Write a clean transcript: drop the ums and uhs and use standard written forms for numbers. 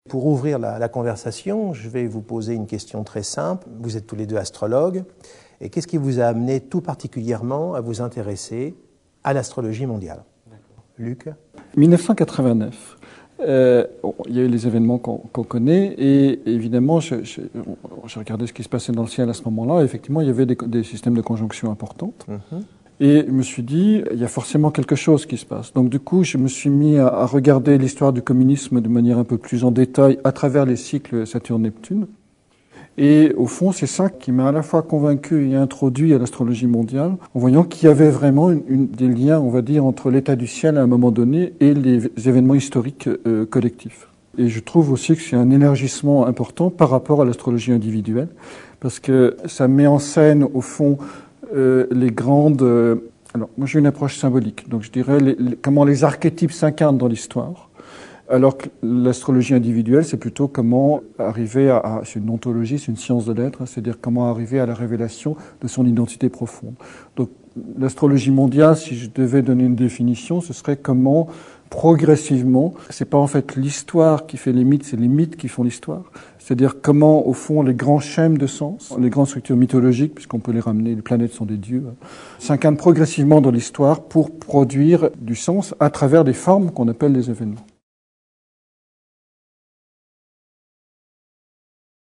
Pour ouvrir la conversation, je vais vous poser une question très simple. Vous êtes tous les deux astrologues. Et qu'est-ce qui vous a amené tout particulièrement à vous intéresser à l'astrologie mondiale? Luc? 1989. Il y a eu les événements qu'on connaît et évidemment, j'ai regardé ce qui se passait dans le ciel à ce moment-là. Effectivement, il y avait des systèmes de conjonction importantes. Et je me suis dit, il y a forcément quelque chose qui se passe. Donc du coup, je me suis mis à regarder l'histoire du communisme de manière un peu plus en détail à travers les cycles Saturne-Neptune. Et au fond, c'est ça qui m'a à la fois convaincu et introduit à l'astrologie mondiale, en voyant qu'il y avait vraiment des liens, on va dire, entre l'état du ciel à un moment donné et les événements historiques collectifs. Et je trouve aussi que c'est un élargissement important par rapport à l'astrologie individuelle, parce que ça met en scène, au fond, les grandes... alors, moi j'ai une approche symbolique, donc je dirais comment les archétypes s'incarnent dans l'histoire. Alors que l'astrologie individuelle, c'est plutôt comment arriver c'est une ontologie, c'est une science de l'être, c'est-à-dire comment arriver à la révélation de son identité profonde. Donc, l'astrologie mondiale, si je devais donner une définition, ce serait comment, progressivement, c'est pas en fait l'histoire qui fait les mythes, c'est les mythes qui font l'histoire. C'est-à-dire comment, au fond, les grands schèmes de sens, les grandes structures mythologiques, puisqu'on peut les ramener, les planètes sont des dieux, s'incarnent progressivement dans l'histoire pour produire du sens à travers des formes qu'on appelle les événements.